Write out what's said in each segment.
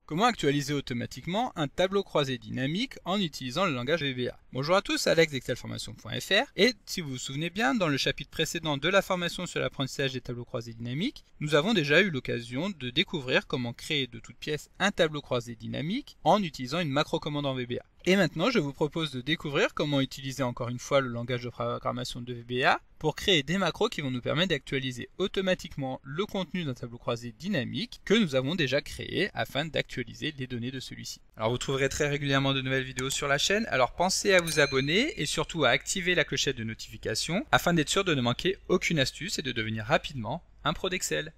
Comment actualiser automatiquement un tableau croisé dynamique en utilisant le langage VBA? Bonjour à tous, Alex d'excelformation.fr, et si vous vous souvenez bien, dans le chapitre précédent de la formation sur l'apprentissage des tableaux croisés dynamiques, nous avons déjà eu l'occasion de découvrir comment créer de toutes pièces un tableau croisé dynamique en utilisant une macro-commande en VBA. Et maintenant, je vous propose de découvrir comment utiliser encore une fois le langage de programmation de VBA pour créer des macros qui vont nous permettre d'actualiser automatiquement le contenu d'un tableau croisé dynamique que nous avons déjà créé afin d'actualiser les données de celui-ci. Alors vous trouverez très régulièrement de nouvelles vidéos sur la chaîne, alors pensez à vous abonner et surtout à activer la clochette de notification afin d'être sûr de ne manquer aucune astuce et de devenir rapidement un pro d'Excel.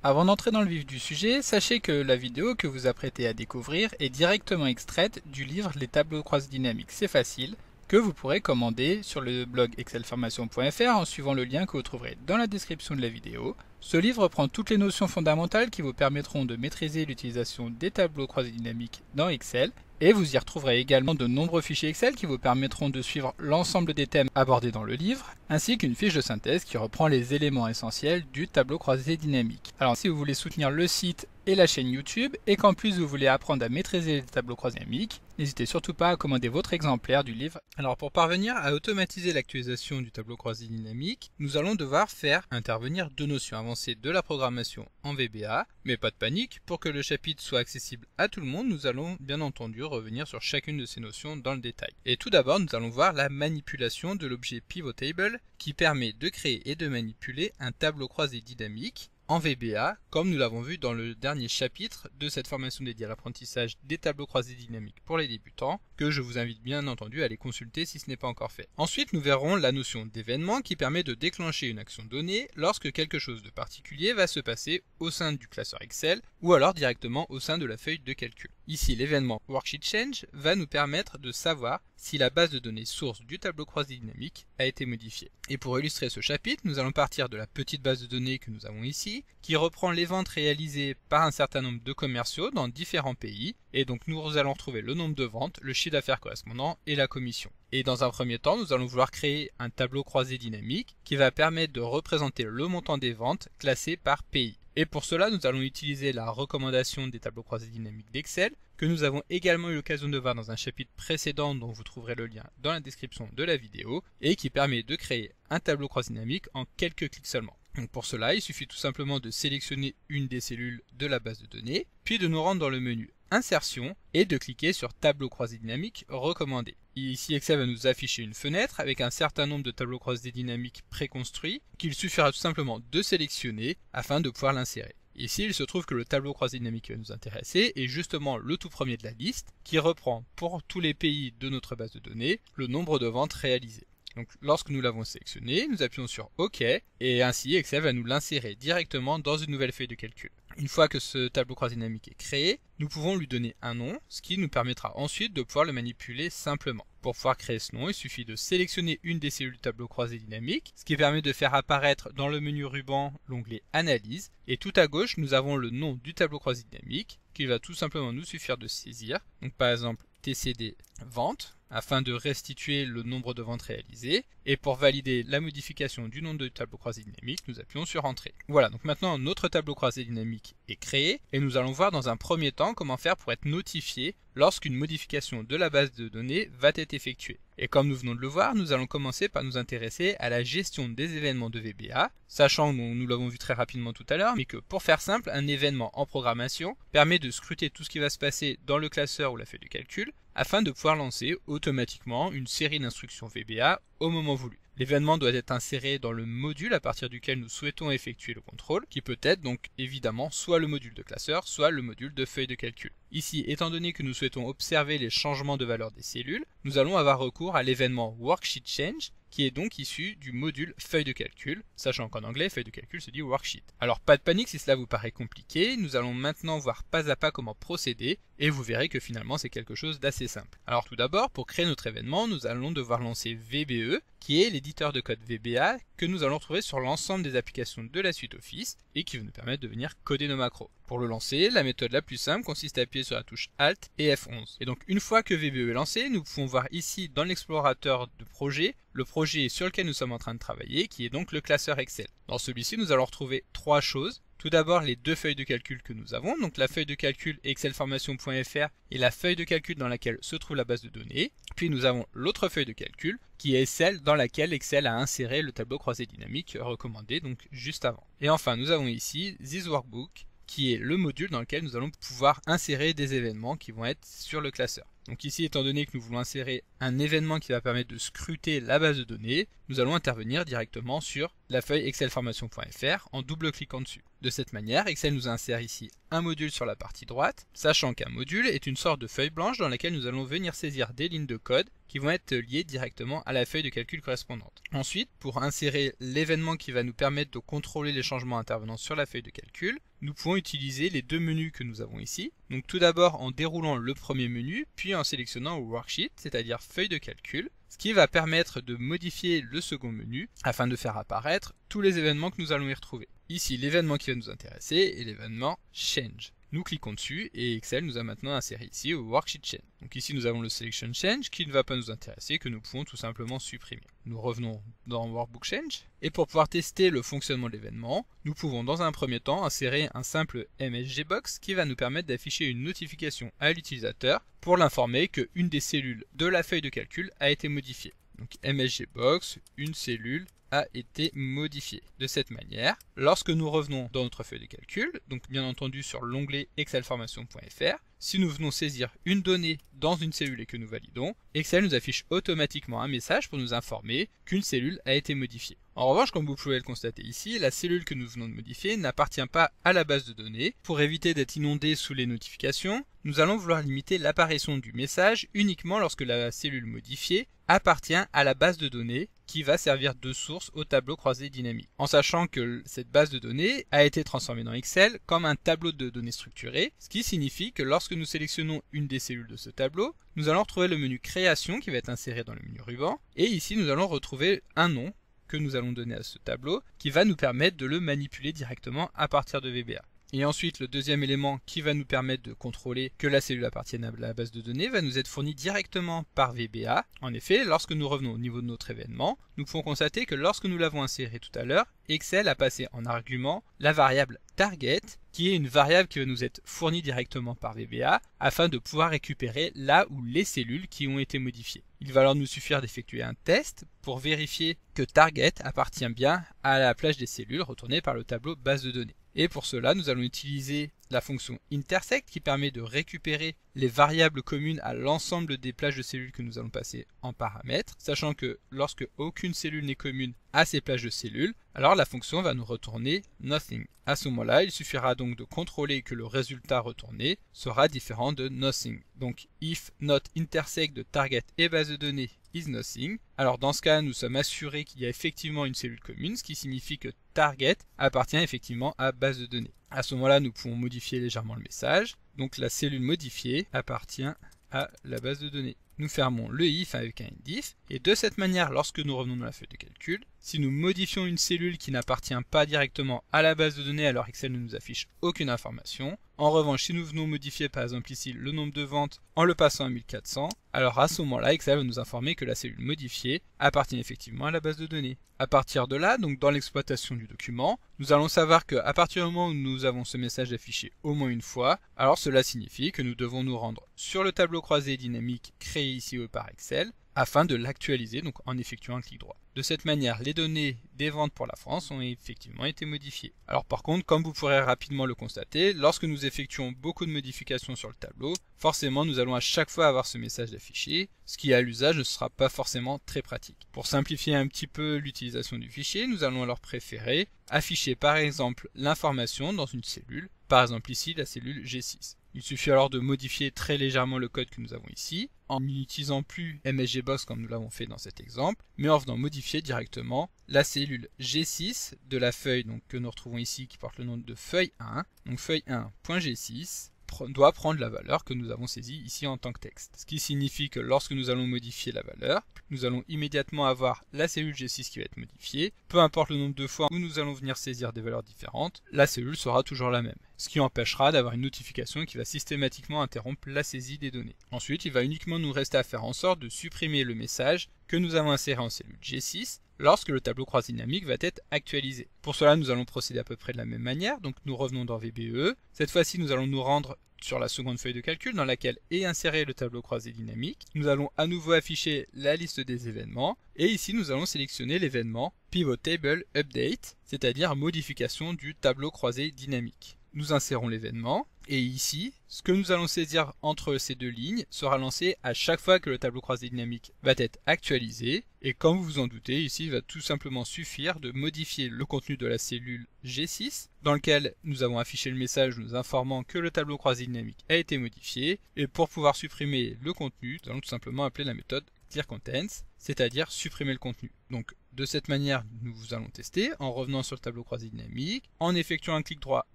Avant d'entrer dans le vif du sujet, sachez que la vidéo que vous apprêtez à découvrir est directement extraite du livre Les tableaux croisés dynamiques, c'est facile, que vous pourrez commander sur le blog excelformation.fr en suivant le lien que vous trouverez dans la description de la vidéo. Ce livre reprend toutes les notions fondamentales qui vous permettront de maîtriser l'utilisation des tableaux croisés dynamiques dans Excel, et vous y retrouverez également de nombreux fichiers Excel qui vous permettront de suivre l'ensemble des thèmes abordés dans le livre, ainsi qu'une fiche de synthèse qui reprend les éléments essentiels du tableau croisé dynamique. Alors si vous voulez soutenir le site et la chaîne YouTube, et qu'en plus vous voulez apprendre à maîtriser les tableaux croisés dynamiques, n'hésitez surtout pas à commander votre exemplaire du livre. Alors pour parvenir à automatiser l'actualisation du tableau croisé dynamique, nous allons devoir faire intervenir deux notions avancées de la programmation en VBA, mais pas de panique, pour que le chapitre soit accessible à tout le monde, nous allons bien entendu revenir sur chacune de ces notions dans le détail. Et tout d'abord, nous allons voir la manipulation de l'objet PivotTable qui permet de créer et de manipuler un tableau croisé dynamique en VBA, comme nous l'avons vu dans le dernier chapitre de cette formation dédiée à l'apprentissage des tableaux croisés dynamiques pour les débutants, que je vous invite bien entendu à aller consulter si ce n'est pas encore fait. Ensuite, nous verrons la notion d'événement qui permet de déclencher une action donnée lorsque quelque chose de particulier va se passer au sein du classeur Excel ou alors directement au sein de la feuille de calcul. Ici, l'événement WorksheetChange va nous permettre de savoir si la base de données source du tableau croisé dynamique a été modifiée. Et pour illustrer ce chapitre, nous allons partir de la petite base de données que nous avons ici, qui reprend les ventes réalisées par un certain nombre de commerciaux dans différents pays, et donc nous allons retrouver le nombre de ventes, le chiffre d'affaires correspondant et la commission. Et dans un premier temps, nous allons vouloir créer un tableau croisé dynamique qui va permettre de représenter le montant des ventes classées par pays. Et pour cela, nous allons utiliser la recommandation des tableaux croisés dynamiques d'Excel, que nous avons également eu l'occasion de voir dans un chapitre précédent dont vous trouverez le lien dans la description de la vidéo, et qui permet de créer un tableau croisé dynamique en quelques clics seulement. Donc pour cela, il suffit tout simplement de sélectionner une des cellules de la base de données, puis de nous rendre dans le menu Insertion et de cliquer sur Tableau croisé dynamique recommandé. Ici, Excel va nous afficher une fenêtre avec un certain nombre de tableaux croisés dynamiques préconstruits qu'il suffira tout simplement de sélectionner afin de pouvoir l'insérer. Ici, il se trouve que le tableau croisé dynamique qui va nous intéresser est justement le tout premier de la liste qui reprend pour tous les pays de notre base de données le nombre de ventes réalisées. Donc lorsque nous l'avons sélectionné, nous appuyons sur OK et ainsi Excel va nous l'insérer directement dans une nouvelle feuille de calcul. Une fois que ce tableau croisé dynamique est créé, nous pouvons lui donner un nom, ce qui nous permettra ensuite de pouvoir le manipuler simplement. Pour pouvoir créer ce nom, il suffit de sélectionner une des cellules du tableau croisé dynamique, ce qui permet de faire apparaître dans le menu ruban l'onglet Analyse, et tout à gauche nous avons le nom du tableau croisé dynamique, qu'il va tout simplement nous suffire de saisir. Donc par exemple TCD vente, afin de restituer le nombre de ventes réalisées, et pour valider la modification du nom du tableau croisé dynamique, nous appuyons sur Entrée. Voilà, donc maintenant notre tableau croisé dynamique est créé, et nous allons voir dans un premier temps comment faire pour être notifié lorsqu'une modification de la base de données va être effectuée. Et comme nous venons de le voir, nous allons commencer par nous intéresser à la gestion des événements de VBA, sachant, nous l'avons vu très rapidement tout à l'heure, mais que pour faire simple, un événement en programmation permet de scruter tout ce qui va se passer dans le classeur ou la feuille de calcul, afin de pouvoir lancer automatiquement une série d'instructions VBA au moment voulu. L'événement doit être inséré dans le module à partir duquel nous souhaitons effectuer le contrôle, qui peut être donc évidemment soit le module de classeur, soit le module de feuille de calcul. Ici, étant donné que nous souhaitons observer les changements de valeur des cellules, nous allons avoir recours à l'événement WorksheetChange, qui est donc issu du module feuille de calcul, sachant qu'en anglais, feuille de calcul se dit worksheet. Alors pas de panique si cela vous paraît compliqué, nous allons maintenant voir pas à pas comment procéder, et vous verrez que finalement c'est quelque chose d'assez simple. Alors tout d'abord, pour créer notre événement, nous allons devoir lancer VBE, qui est l'éditeur de code VBA que nous allons trouver sur l'ensemble des applications de la suite Office et qui va nous permettre de venir coder nos macros. Pour le lancer, la méthode la plus simple consiste à appuyer sur la touche Alt et F11. Et donc une fois que VBE est lancé, nous pouvons voir ici dans l'explorateur de projet, le projet sur lequel nous sommes en train de travailler, qui est donc le classeur Excel. Dans celui-ci, nous allons retrouver trois choses. Tout d'abord, les deux feuilles de calcul que nous avons, donc la feuille de calcul excelformation.fr et la feuille de calcul dans laquelle se trouve la base de données. Puis nous avons l'autre feuille de calcul, qui est celle dans laquelle Excel a inséré le tableau croisé dynamique recommandé, donc juste avant. Et enfin, nous avons ici This Workbook, qui est le module dans lequel nous allons pouvoir insérer des événements qui vont être sur le classeur. Donc ici, étant donné que nous voulons insérer un événement qui va permettre de scruter la base de données, nous allons intervenir directement sur la feuille excelformation.fr en double-cliquant dessus. De cette manière, Excel nous insère ici un module sur la partie droite, sachant qu'un module est une sorte de feuille blanche dans laquelle nous allons venir saisir des lignes de code qui vont être liées directement à la feuille de calcul correspondante. Ensuite, pour insérer l'événement qui va nous permettre de contrôler les changements intervenant sur la feuille de calcul, nous pouvons utiliser les deux menus que nous avons ici. Donc tout d'abord en déroulant le premier menu, puis en sélectionnant Worksheet, c'est-à-dire feuille de calcul, ce qui va permettre de modifier le second menu afin de faire apparaître tous les événements que nous allons y retrouver. Ici, l'événement qui va nous intéresser est l'événement Change. Nous cliquons dessus et Excel nous a maintenant inséré ici au Worksheet Change. Donc ici nous avons le Selection Change qui ne va pas nous intéresser, que nous pouvons tout simplement supprimer. Nous revenons dans Workbook Change et pour pouvoir tester le fonctionnement de l'événement, nous pouvons dans un premier temps insérer un simple MSGBox qui va nous permettre d'afficher une notification à l'utilisateur pour l'informer qu'une des cellules de la feuille de calcul a été modifiée. Donc MSGBox, une cellule a été modifié. De cette manière, lorsque nous revenons dans notre feuille de calcul, donc bien entendu sur l'onglet excelformation.fr, si nous venons saisir une donnée dans une cellule et que nous validons, Excel nous affiche automatiquement un message pour nous informer qu'une cellule a été modifiée. En revanche, comme vous pouvez le constater ici, la cellule que nous venons de modifier n'appartient pas à la base de données. Pour éviter d'être inondé sous les notifications, nous allons vouloir limiter l'apparition du message uniquement lorsque la cellule modifiée appartient à la base de données qui va servir de source au tableau croisé dynamique. En sachant que cette base de données a été transformée dans Excel comme un tableau de données structuré, ce qui signifie que lorsque nous sélectionnons une des cellules de ce tableau, nous allons retrouver le menu création qui va être inséré dans le menu ruban, et ici nous allons retrouver un nom que nous allons donner à ce tableau qui va nous permettre de le manipuler directement à partir de VBA. Et ensuite, le deuxième élément qui va nous permettre de contrôler que la cellule appartienne à la base de données va nous être fourni directement par VBA. En effet, lorsque nous revenons au niveau de notre événement, nous pouvons constater que lorsque nous l'avons inséré tout à l'heure, Excel a passé en argument la variable target, qui est une variable qui va nous être fournie directement par VBA afin de pouvoir récupérer là où les cellules qui ont été modifiées. Il va alors nous suffire d'effectuer un test pour vérifier que target appartient bien à la plage des cellules retournée par le tableau base de données. Et pour cela, nous allons utiliser la fonction intersect qui permet de récupérer les variables communes à l'ensemble des plages de cellules que nous allons passer en paramètres, sachant que lorsque aucune cellule n'est commune à ces plages de cellules, alors la fonction va nous retourner nothing. À ce moment-là, il suffira donc de contrôler que le résultat retourné sera différent de nothing. Donc if not intersect de target et base de données is nothing, alors dans ce cas, nous sommes assurés qu'il y a effectivement une cellule commune, ce qui signifie que target appartient effectivement à base de données. À ce moment-là, nous pouvons modifier légèrement le message. Donc la cellule modifiée appartient à la base de données. Nous fermons le if avec un if, et de cette manière, lorsque nous revenons dans la feuille de calcul, si nous modifions une cellule qui n'appartient pas directement à la base de données, alors Excel ne nous affiche aucune information. En revanche, si nous venons modifier par exemple ici le nombre de ventes en le passant à 1400, alors à ce moment-là, Excel va nous informer que la cellule modifiée appartient effectivement à la base de données. À partir de là, donc dans l'exploitation du document, nous allons savoir qu'à partir du moment où nous avons ce message affiché au moins une fois, alors cela signifie que nous devons nous rendre sur le tableau croisé dynamique créé ici par Excel, afin de l'actualiser donc en effectuant un clic droit. De cette manière, les données des ventes pour la France ont effectivement été modifiées. Alors par contre, comme vous pourrez rapidement le constater, lorsque nous effectuons beaucoup de modifications sur le tableau, forcément nous allons à chaque fois avoir ce message affiché, ce qui à l'usage ne sera pas forcément très pratique. Pour simplifier un petit peu l'utilisation du fichier, nous allons alors préférer afficher par exemple l'information dans une cellule, par exemple ici la cellule G6. Il suffit alors de modifier très légèrement le code que nous avons ici, en n'utilisant plus MSGBox comme nous l'avons fait dans cet exemple, mais en venant modifier directement la cellule G6 de la feuille donc, que nous retrouvons ici qui porte le nom de feuille 1, donc feuille 1.G6, doit prendre la valeur que nous avons saisie ici en tant que texte. Ce qui signifie que lorsque nous allons modifier la valeur, nous allons immédiatement avoir la cellule G6 qui va être modifiée. Peu importe le nombre de fois où nous allons venir saisir des valeurs différentes, la cellule sera toujours la même. Ce qui empêchera d'avoir une notification qui va systématiquement interrompre la saisie des données. Ensuite, il va uniquement nous rester à faire en sorte de supprimer le message que nous avons inséré en cellule G6 lorsque le tableau croisé dynamique va être actualisé. Pour cela, nous allons procéder à peu près de la même manière. Donc nous revenons dans VBE. Cette fois-ci, nous allons nous rendre sur la seconde feuille de calcul dans laquelle est inséré le tableau croisé dynamique. Nous allons à nouveau afficher la liste des événements et ici nous allons sélectionner l'événement Pivot Table Update, c'est-à-dire modification du tableau croisé dynamique. Nous insérons l'événement et ici, ce que nous allons saisir entre ces deux lignes sera lancé à chaque fois que le tableau croisé dynamique va être actualisé. Et comme vous vous en doutez, ici il va tout simplement suffire de modifier le contenu de la cellule G6 dans lequel nous avons affiché le message nous informant que le tableau croisé dynamique a été modifié. Et pour pouvoir supprimer le contenu, nous allons tout simplement appeler la méthode clearContents, c'est-à-dire supprimer le contenu. Donc de cette manière, nous allons tester en revenant sur le tableau croisé dynamique, en effectuant un clic droit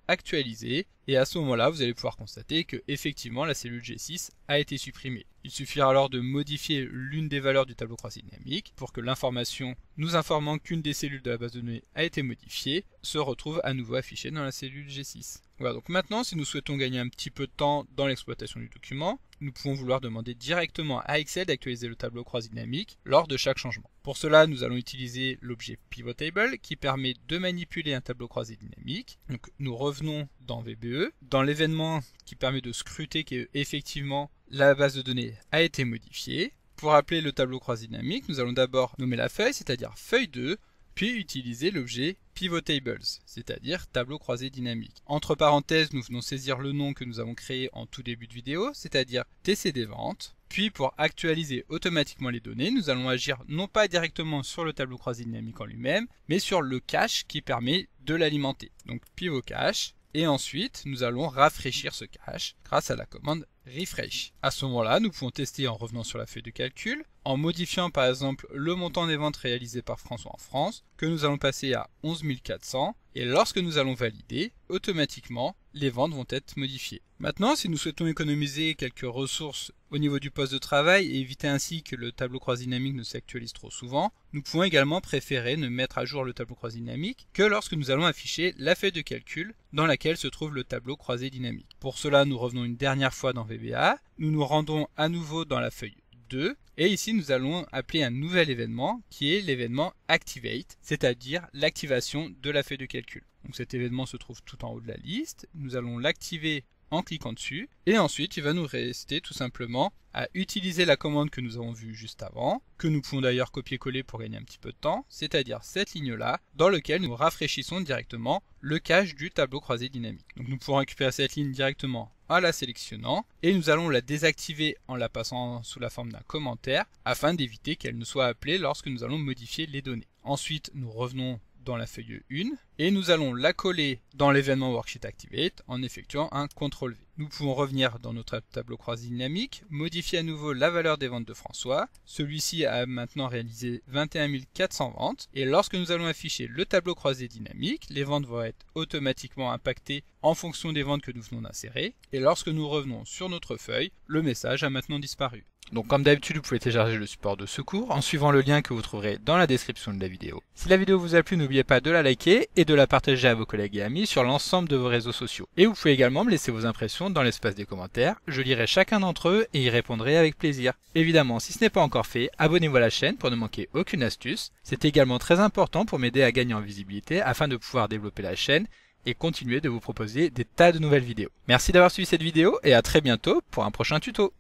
actualiser, et à ce moment-là, vous allez pouvoir constater que effectivement la cellule G6 a été supprimée. Il suffira alors de modifier l'une des valeurs du tableau croisé dynamique pour que l'information nous informant qu'une des cellules de la base de données a été modifiée se retrouve à nouveau affichée dans la cellule G6. Voilà, donc maintenant, si nous souhaitons gagner un petit peu de temps dans l'exploitation du document, nous pouvons vouloir demander directement à Excel d'actualiser le tableau croisé dynamique lors de chaque changement. Pour cela, nous allons utiliser l'objet Pivot Table qui permet de manipuler un tableau croisé dynamique. Donc nous revenons dans VBE, dans l'événement qui permet de scruter qu'effectivement la base de données a été modifiée. Pour appeler le tableau croisé dynamique, nous allons d'abord nommer la feuille, c'est-à-dire feuille 2, puis utiliser l'objet Pivot Tables, c'est-à-dire tableau croisé dynamique. Entre parenthèses, nous venons saisir le nom que nous avons créé en tout début de vidéo, c'est-à-dire TCD Vente. Puis pour actualiser automatiquement les données, nous allons agir non pas directement sur le tableau croisé dynamique en lui-même, mais sur le cache qui permet de l'alimenter. Donc Pivot Cache. Et ensuite, nous allons rafraîchir ce cache grâce à la commande refresh. À ce moment-là, nous pouvons tester en revenant sur la feuille de calcul, en modifiant par exemple le montant des ventes réalisées par François en France, que nous allons passer à 11 400, et lorsque nous allons valider, automatiquement, les ventes vont être modifiées. Maintenant, si nous souhaitons économiser quelques ressources au niveau du poste de travail et éviter ainsi que le tableau croisé dynamique ne s'actualise trop souvent, nous pouvons également préférer ne mettre à jour le tableau croisé dynamique que lorsque nous allons afficher la feuille de calcul dans laquelle se trouve le tableau croisé dynamique. Pour cela, nous revenons une dernière fois dans VBA, nous nous rendons à nouveau dans la feuille 2, et ici nous allons appeler un nouvel événement qui est l'événement Activate, c'est-à-dire l'activation de la feuille de calcul. Donc cet événement se trouve tout en haut de la liste, nous allons l'activer en cliquant dessus, et ensuite il va nous rester tout simplement à utiliser la commande que nous avons vue juste avant, que nous pouvons d'ailleurs copier-coller pour gagner un petit peu de temps, c'est-à-dire cette ligne-là, dans laquelle nous rafraîchissons directement le cache du tableau croisé dynamique. Donc nous pourrons récupérer cette ligne directement en la sélectionnant, et nous allons la désactiver en la passant sous la forme d'un commentaire, afin d'éviter qu'elle ne soit appelée lorsque nous allons modifier les données. Ensuite, nous revenons dans la feuille 1 et nous allons la coller dans l'événement Worksheet Activate en effectuant un CTRL-V. Nous pouvons revenir dans notre tableau croisé dynamique, modifier à nouveau la valeur des ventes de François. Celui-ci a maintenant réalisé 21 400 ventes et lorsque nous allons afficher le tableau croisé dynamique, les ventes vont être automatiquement impactées en fonction des ventes que nous venons d'insérer et lorsque nous revenons sur notre feuille, le message a maintenant disparu. Donc comme d'habitude, vous pouvez télécharger le support de secours en suivant le lien que vous trouverez dans la description de la vidéo. Si la vidéo vous a plu, n'oubliez pas de la liker et de la partager à vos collègues et amis sur l'ensemble de vos réseaux sociaux. Et vous pouvez également me laisser vos impressions dans l'espace des commentaires, je lirai chacun d'entre eux et y répondrai avec plaisir. Évidemment, si ce n'est pas encore fait, abonnez-vous à la chaîne pour ne manquer aucune astuce. C'est également très important pour m'aider à gagner en visibilité afin de pouvoir développer la chaîne et continuer de vous proposer des tas de nouvelles vidéos. Merci d'avoir suivi cette vidéo et à très bientôt pour un prochain tuto.